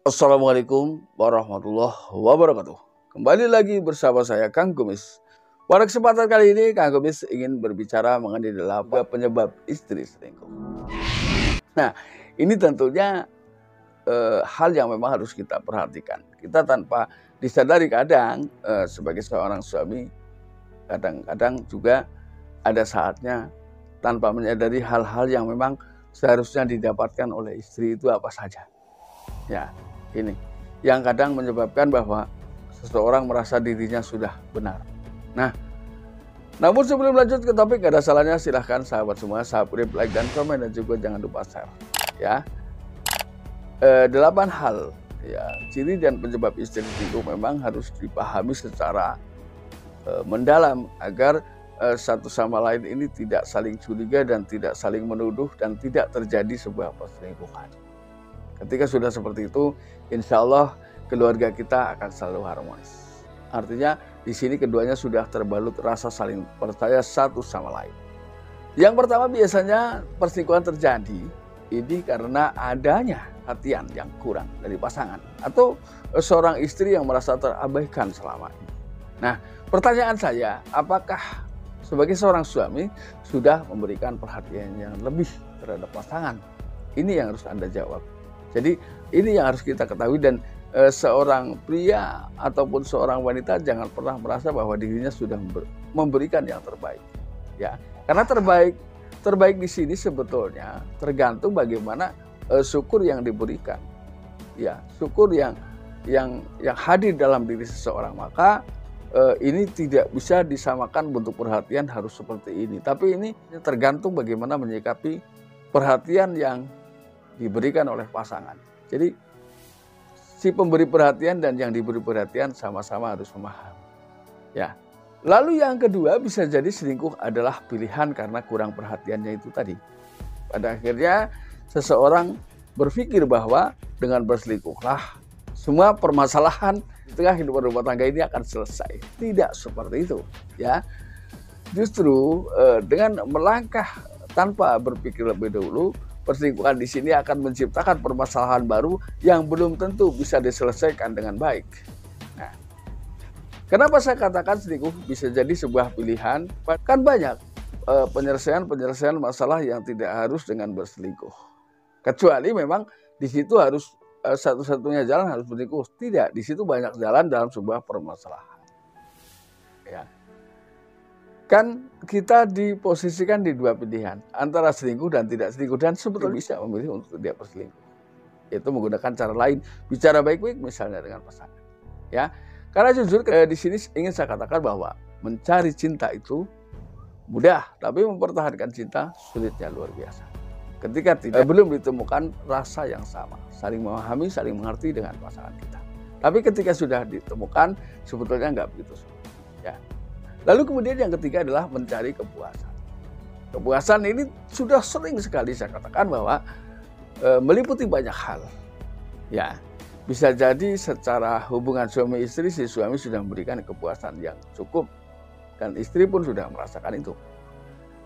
Assalamualaikum warahmatullahi wabarakatuh. Kembali lagi bersama saya Kang Kumis. Pada kesempatan kali ini Kang Kumis ingin berbicara mengenai 8 penyebab istri selingkuh. Nah, ini tentunya hal yang memang harus kita perhatikan. Kita tanpa disadari kadang sebagai seorang suami kadang-kadang juga ada saatnya tanpa menyadari hal-hal yang memang seharusnya didapatkan oleh istri itu apa saja. Ya, ini yang kadang menyebabkan bahwa seseorang merasa dirinya sudah benar. Nah, namun sebelum lanjut ke topik, gak ada salahnya silahkan sahabat semua subscribe, like, dan komen, dan juga jangan lupa share. Ya, 8 hal ya ciri dan penyebab istri selingkuh memang harus dipahami secara mendalam agar satu sama lain ini tidak saling curiga dan tidak saling menuduh dan tidak terjadi sebuah perselingkuhan. Ketika sudah seperti itu, insya Allah keluarga kita akan selalu harmonis. Artinya di sini keduanya sudah terbalut rasa saling percaya satu sama lain. Yang pertama, biasanya perselingkuhan terjadi ini karena adanya perhatian yang kurang dari pasangan atau seorang istri yang merasa terabaikan selama ini. Nah, pertanyaan saya, apakah sebagai seorang suami sudah memberikan perhatian yang lebih terhadap pasangan? Ini yang harus Anda jawab. Jadi ini yang harus kita ketahui, dan seorang pria ataupun seorang wanita jangan pernah merasa bahwa dirinya sudah memberikan yang terbaik. Ya, karena terbaik di sini sebetulnya tergantung bagaimana syukur yang diberikan. Ya, syukur yang hadir dalam diri seseorang. Maka ini tidak bisa disamakan bentuk perhatian harus seperti ini. Tapi ini tergantung bagaimana menyikapi perhatian yang diberikan oleh pasangan. Jadi si pemberi perhatian dan yang diberi perhatian sama-sama harus memahami. Ya. Lalu yang kedua, bisa jadi selingkuh adalah pilihan karena kurang perhatiannya itu tadi. Pada akhirnya seseorang berpikir bahwa dengan berselingkuhlah semua permasalahan di tengah kehidupan rumah tangga ini akan selesai. Tidak seperti itu, ya. Justru dengan melangkah tanpa berpikir lebih dahulu, perselingkuhan di sini akan menciptakan permasalahan baru yang belum tentu bisa diselesaikan dengan baik. Nah, kenapa saya katakan selingkuh bisa jadi sebuah pilihan? Kan banyak penyelesaian masalah yang tidak harus dengan berselingkuh. Kecuali memang di situ harus satu-satunya jalan harus berselingkuh. Tidak, di situ banyak jalan dalam sebuah permasalahan. Ya. Kan kita diposisikan di dua pilihan, antara selingkuh dan tidak selingkuh, dan sebetulnya bisa memilih untuk tidak berselingkuh. Itu menggunakan cara lain, bicara baik-baik misalnya dengan pasangan. Ya, karena jujur di sini ingin saya katakan bahwa mencari cinta itu mudah, tapi mempertahankan cinta sulitnya luar biasa. Ketika belum ditemukan rasa yang sama, saling memahami, saling mengerti dengan pasangan kita. Tapi ketika sudah ditemukan, sebetulnya nggak begitu sulit. Ya. Lalu kemudian yang ketiga adalah mencari kepuasan. Kepuasan ini sudah sering sekali saya katakan bahwa meliputi banyak hal. Ya, bisa jadi secara hubungan suami istri, si suami sudah memberikan kepuasan yang cukup dan istri pun sudah merasakan itu.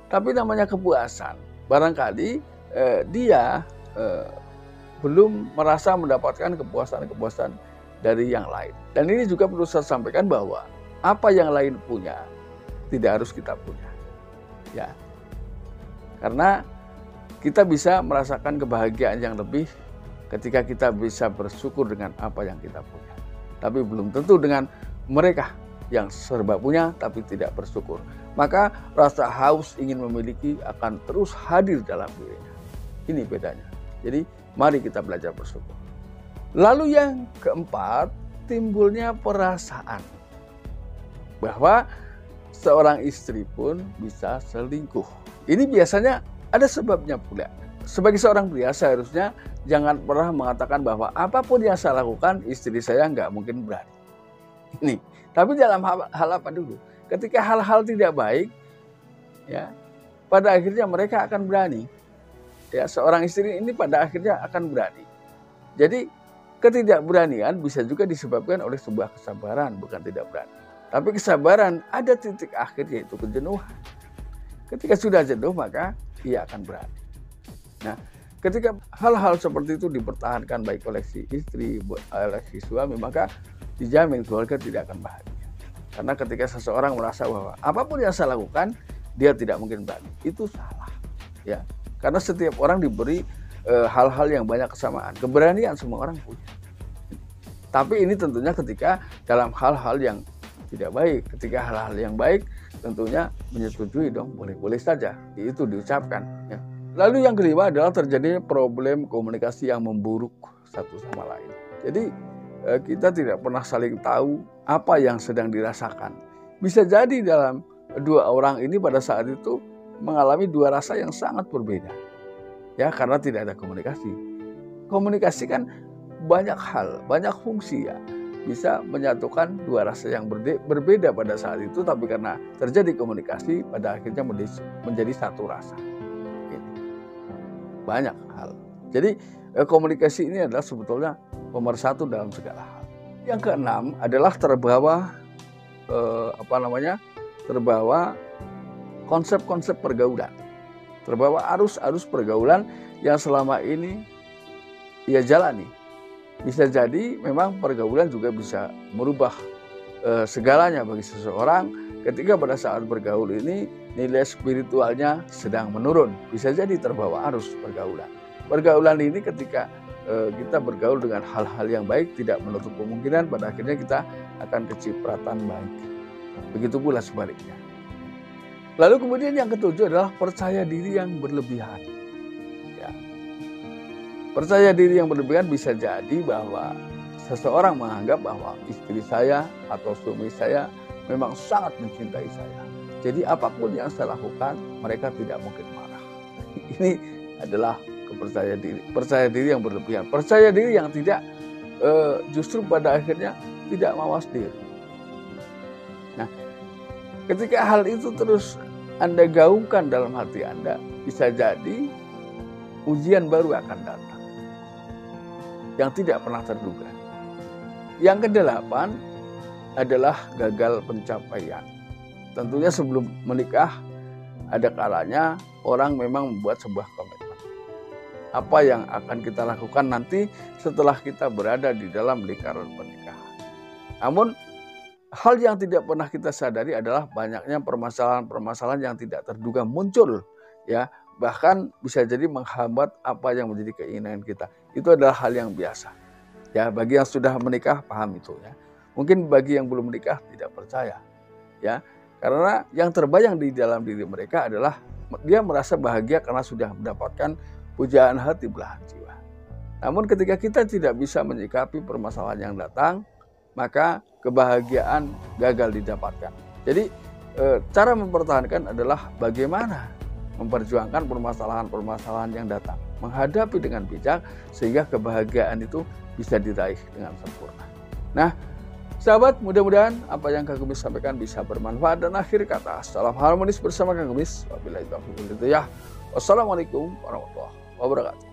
Tapi namanya kepuasan, barangkali dia belum merasa mendapatkan kepuasan dari yang lain. Dan ini juga perlu saya sampaikan bahwa apa yang lain punya tidak harus kita punya, ya. Karena kita bisa merasakan kebahagiaan yang lebih ketika kita bisa bersyukur dengan apa yang kita punya. Tapi belum tentu dengan mereka yang serba punya tapi tidak bersyukur. Maka rasa haus ingin memiliki akan terus hadir dalam dirinya. Ini bedanya. Jadi mari kita belajar bersyukur. Lalu yang keempat, timbulnya perasaan bahwa seorang istri pun bisa selingkuh. Ini biasanya ada sebabnya pula. Sebagai seorang pria seharusnya jangan pernah mengatakan bahwa apapun yang saya lakukan istri saya nggak mungkin berani. Ini. Tapi dalam hal apa dulu? Ketika hal-hal tidak baik, ya, pada akhirnya mereka akan berani. Ya, seorang istri ini pada akhirnya akan berani. Jadi ketidakberanian bisa juga disebabkan oleh sebuah kesabaran, bukan tidak berani. Tapi kesabaran ada titik akhir, yaitu kejenuhan. Ketika sudah jenuh maka ia akan berani. Nah, ketika hal-hal seperti itu dipertahankan baik oleh si istri, oleh si suami, maka dijamin keluarga tidak akan bahagia. Karena ketika seseorang merasa bahwa apapun yang saya lakukan, dia tidak mungkin berani, itu salah. Ya, karena setiap orang diberi hal-hal yang banyak kesamaan. Keberanian semua orang punya. Tapi ini tentunya ketika dalam hal-hal yang tidak baik. Ketika hal-hal yang baik tentunya menyetujui dong, boleh-boleh saja. Itu diucapkan. Ya. Lalu yang kelima adalah terjadi problem komunikasi yang memburuk satu sama lain. Jadi kita tidak pernah saling tahu apa yang sedang dirasakan. Bisa jadi dalam dua orang ini pada saat itu mengalami dua rasa yang sangat berbeda. Ya, karena tidak ada komunikasi. Komunikasi kan banyak hal, banyak fungsi ya. Bisa menyatukan dua rasa yang berbeda pada saat itu, tapi karena terjadi komunikasi pada akhirnya menjadi satu rasa. Banyak hal. Jadi komunikasi ini adalah sebetulnya pemersatu dalam segala hal. Yang keenam adalah terbawa terbawa konsep-konsep pergaulan. Terbawa arus-arus pergaulan yang selama ini ia jalani. Bisa jadi memang pergaulan juga bisa merubah segalanya bagi seseorang ketika pada saat bergaul ini nilai spiritualnya sedang menurun. Bisa jadi terbawa arus pergaulan. Pergaulan ini ketika kita bergaul dengan hal-hal yang baik tidak menutup kemungkinan pada akhirnya kita akan kecipratan baik. Begitu pula sebaliknya. Lalu kemudian yang ketujuh adalah percaya diri yang berlebihan. Ya. Percaya diri yang berlebihan bisa jadi bahwa seseorang menganggap bahwa istri saya atau suami saya memang sangat mencintai saya. Jadi apapun yang saya lakukan, mereka tidak mungkin marah. Ini adalah percaya diri yang berlebihan. Percaya diri yang tidak justru pada akhirnya tidak mawas diri. Nah, ketika hal itu terus Anda gaungkan dalam hati Anda, bisa jadi ujian baru akan datang yang tidak pernah terduga. Yang kedelapan adalah gagal pencapaian. Tentunya sebelum menikah ada kalanya orang memang membuat sebuah komitmen. Apa yang akan kita lakukan nanti setelah kita berada di dalam lingkaran pernikahan. Namun hal yang tidak pernah kita sadari adalah banyaknya permasalahan-permasalahan yang tidak terduga muncul, ya, bahkan bisa jadi menghambat apa yang menjadi keinginan kita. Itu adalah hal yang biasa. Ya, bagi yang sudah menikah paham itu ya. Mungkin bagi yang belum menikah tidak percaya. Ya, karena yang terbayang di dalam diri mereka adalah dia merasa bahagia karena sudah mendapatkan pujaan hati belahan jiwa. Namun ketika kita tidak bisa menyikapi permasalahan yang datang, maka kebahagiaan gagal didapatkan. Jadi cara mempertahankan adalah bagaimana memperjuangkan permasalahan-permasalahan yang datang, menghadapi dengan bijak sehingga kebahagiaan itu bisa diraih dengan sempurna. Nah, sahabat, mudah-mudahan apa yang Kang Gemis sampaikan bisa bermanfaat dan akhir kata salam harmonis bersama Kang Gemis. Wabillahi taufiq wal hidayah. Wassalamualaikum warahmatullahi wabarakatuh.